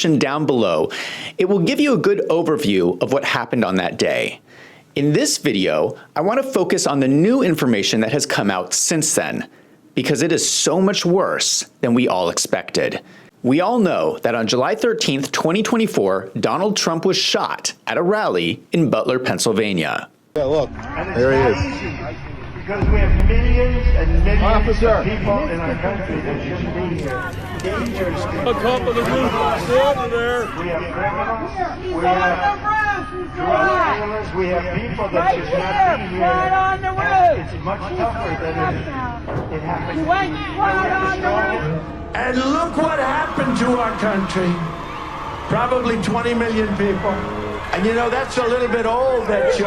description down below. It will give you a good overview of what happened on that day. In this video, I want to focus on the new information that has come out since then, because it is so much worse than we all expected. We all know that on July 13th, 2024, Donald Trump was shot at a rally in Butler, Pennsylvania. Yeah, look, there he is. Because we have millions and millions of people in our country that shouldn't be here. Dangerous people. On top of the roof, over there. We have criminals, we have drug dealers, we have people that should not be here. Right on the roof. It's much tougher than it happened. You went right on the roof. And look what happened to our country. Probably 20 million people. And you know, that's a little bit old, that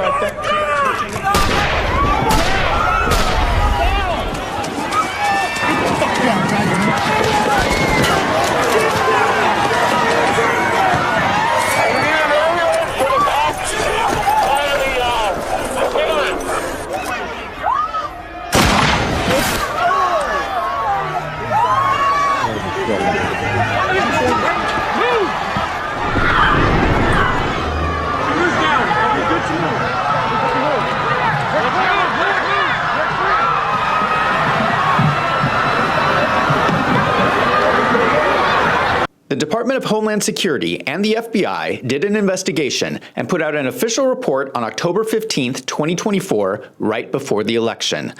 The Department of Homeland Security and the FBI did an investigation and put out an official report on October 15th, 2024, right before the election.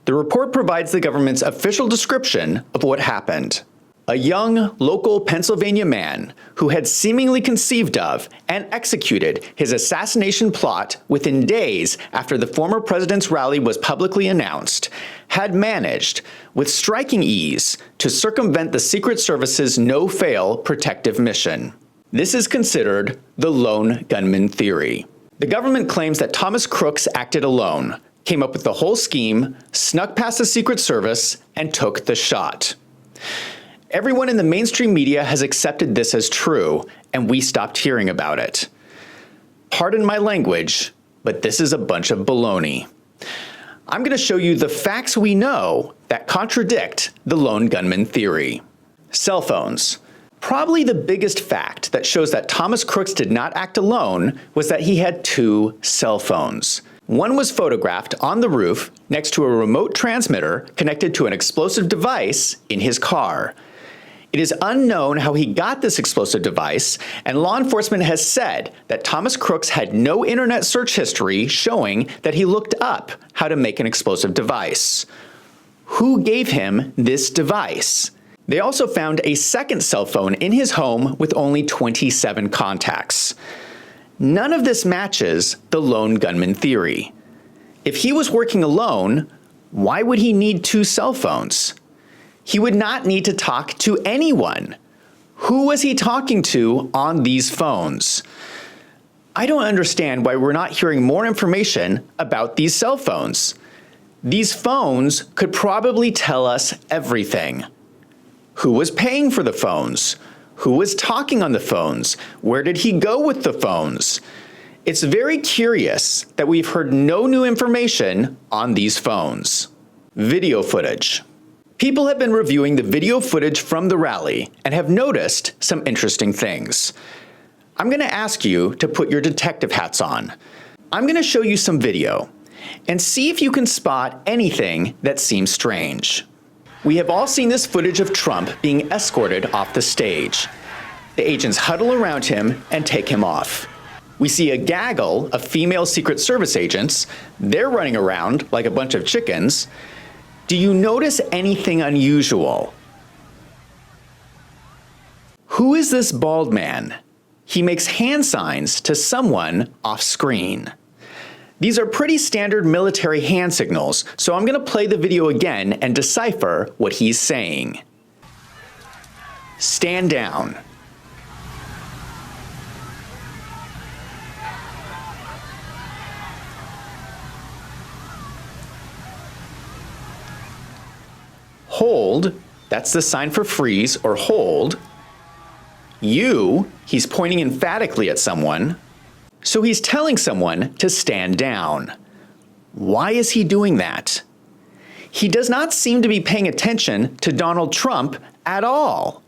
The report provides the government's official description of what happened. A young, local Pennsylvania man who had seemingly conceived of and executed his assassination plot within days after the former president's rally was publicly announced, had managed, with striking ease, to circumvent the Secret Service's no-fail protective mission. This is considered the lone gunman theory. The government claims that Thomas Crooks acted alone, came up with the whole scheme, snuck past the Secret Service, and took the shot. Everyone in the mainstream media has accepted this as true, and we stopped hearing about it. Pardon my language, but this is a bunch of baloney. I'm going to show you the facts we know that contradict the lone gunman theory. Cell phones. Probably the biggest fact that shows that Thomas Crooks did not act alone was that he had two cell phones. One was photographed on the roof next to a remote transmitter connected to an explosive device in his car. It is unknown how he got this explosive device, and law enforcement has said that Thomas Crooks had no internet search history showing that he looked up how to make an explosive device. Who gave him this device? They also found a second cell phone in his home with only 27 contacts. None of this matches the lone gunman theory. If he was working alone, why would he need two cell phones? He would not need to talk to anyone. Who was he talking to on these phones? I don't understand why we're not hearing more information about these cell phones. These phones could probably tell us everything. Who was paying for the phones? Who was talking on the phones? Where did he go with the phones? It's very curious that we've heard no new information on these phones. Video footage. People have been reviewing the video footage from the rally and have noticed some interesting things. I'm going to ask you to put your detective hats on. I'm going to show you some video and see if you can spot anything that seems strange. We have all seen this footage of Trump being escorted off the stage. The agents huddle around him and take him off. We see a gaggle of female Secret Service agents. They're running around like a bunch of chickens. Do you notice anything unusual? Who is this bald man? He makes hand signs to someone off screen. These are pretty standard military hand signals, so I'm going to play the video again and decipher what he's saying. Stand down. Hold, that's the sign for freeze or hold. You, he's pointing emphatically at someone. So he's telling someone to stand down. Why is he doing that? He does not seem to be paying attention to Donald Trump at all.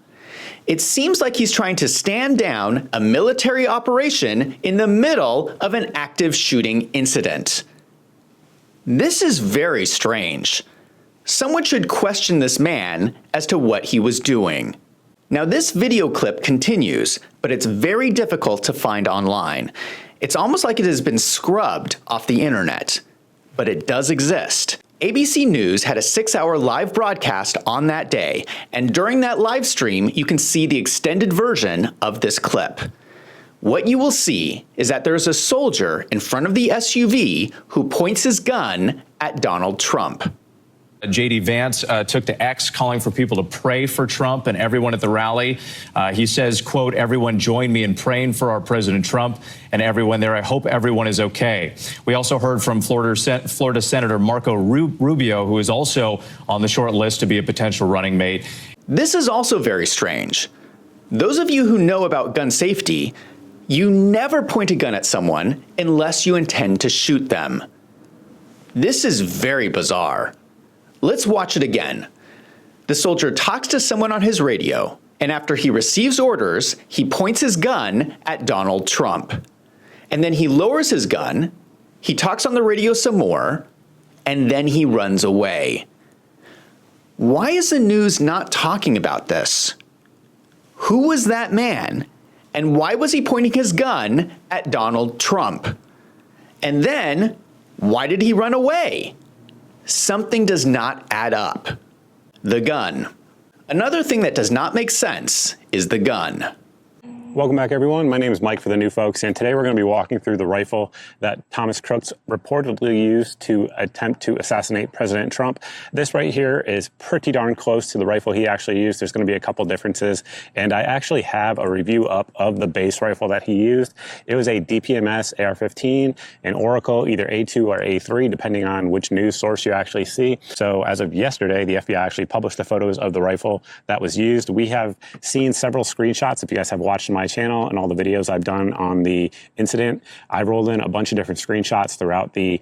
It seems like he's trying to stand down a military operation in the middle of an active shooting incident. This is very strange. Someone should question this man as to what he was doing. Now, this video clip continues, but it's very difficult to find online. It's almost like it has been scrubbed off the internet, but it does exist. ABC News had a 6-hour live broadcast on that day, and during that live stream, you can see the extended version of this clip. What you will see is that there's a soldier in front of the SUV who points his gun at Donald Trump. J.D. Vance took to X calling for people to pray for Trump and everyone at the rally. He says, quote, "Everyone join me in praying for our President Trump and everyone there. I hope everyone is okay." We also heard from Florida Senator Marco Rubio, who is also on the short list to be a potential running mate. This is also very strange. Those of you who know about gun safety, you never point a gun at someone unless you intend to shoot them. This is very bizarre. Let's watch it again. The soldier talks to someone on his radio, and after he receives orders, he points his gun at Donald Trump. And then he lowers his gun, he talks on the radio some more, and then he runs away. Why is the news not talking about this? Who was that man? And why was he pointing his gun at Donald Trump? And then, why did he run away? Something does not add up. The gun. Another thing that does not make sense is the gun. Welcome back, everyone. My name is Mike for the new folks, and today we're going to be walking through the rifle that Thomas Crooks reportedly used to attempt to assassinate President Trump. This right here is pretty darn close to the rifle he actually used. There's going to be a couple differences, and I actually have a review up of the base rifle that he used. It was a DPMS AR-15, an Oracle, either A2 or A3, depending on which news source you actually see. So as of yesterday, the FBI actually published the photos of the rifle that was used. We have seen several screenshots. If you guys have watched my channel and all the videos I've done on the incident, I rolled in a bunch of different screenshots throughout the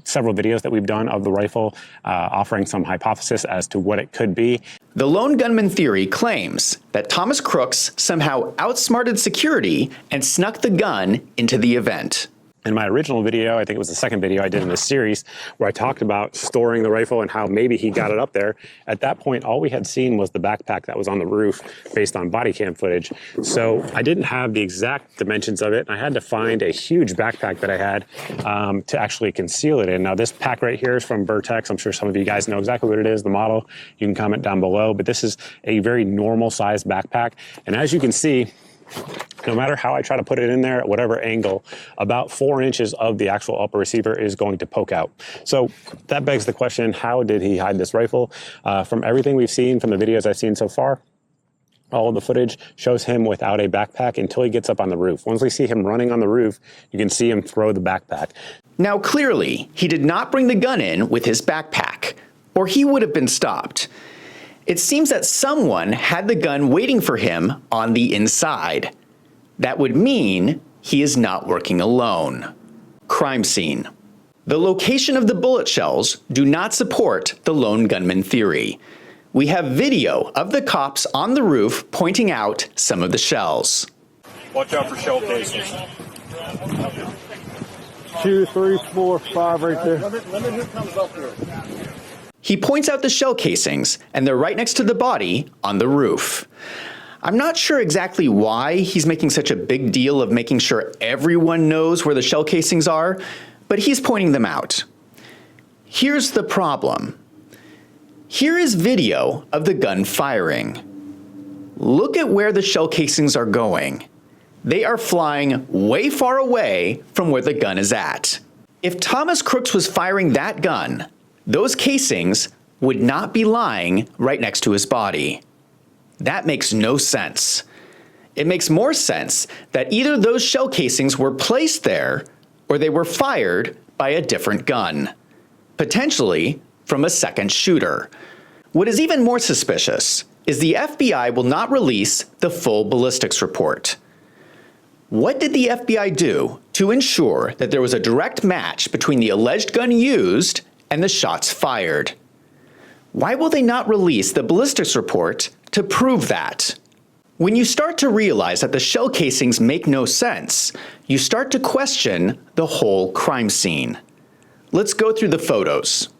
several videos that we've done of the rifle, offering some hypothesis as to what it could be. The lone gunman theory claims that Thomas Crooks somehow outsmarted security and snuck the gun into the event. In my original video, I think it was the second video I did in this series, where I talked about storing the rifle and how maybe he got it up there. At that point, all we had seen was the backpack that was on the roof based on body cam footage. So I didn't have the exact dimensions of it. I had to find a huge backpack that I had to actually conceal it in. Now, this pack right here is from Vertex. I'm sure some of you guys know exactly what it is, the model. You can comment down below, but this is a very normal sized backpack. And as you can see, no matter how I try to put it in there at whatever angle, about 4 inches of the actual upper receiver is going to poke out. So that begs the question, how did he hide this rifle? From everything we've seen, from the videos I've seen so far, all of the footage shows him without a backpack until he gets up on the roof. Once we see him running on the roof, you can see him throw the backpack. Now, clearly, he did not bring the gun in with his backpack, or he would have been stopped. It seems that someone had the gun waiting for him on the inside. That would mean he is not working alone. Crime scene. The location of the bullet shells do not support the lone gunman theory. We have video of the cops on the roof pointing out some of the shells. Watch out for shell casings. 2, 3, 4, 5 right there. Let me who comes up here. He points out the shell casings, and they're right next to the body on the roof. I'm not sure exactly why he's making such a big deal of making sure everyone knows where the shell casings are, but he's pointing them out. Here's the problem. Here is video of the gun firing. Look at where the shell casings are going. They are flying way far away from where the gun is at. If Thomas Crooks was firing that gun, those casings would not be lying right next to his body. That makes no sense. It makes more sense that either those shell casings were placed there or they were fired by a different gun, potentially from a second shooter. What is even more suspicious is the FBI will not release the full ballistics report. What did the FBI do to ensure that there was a direct match between the alleged gun used and the shots fired? Why will they not release the ballistics report to prove that? When you start to realize that the shell casings make no sense, you start to question the whole crime scene. Let's go through the photos.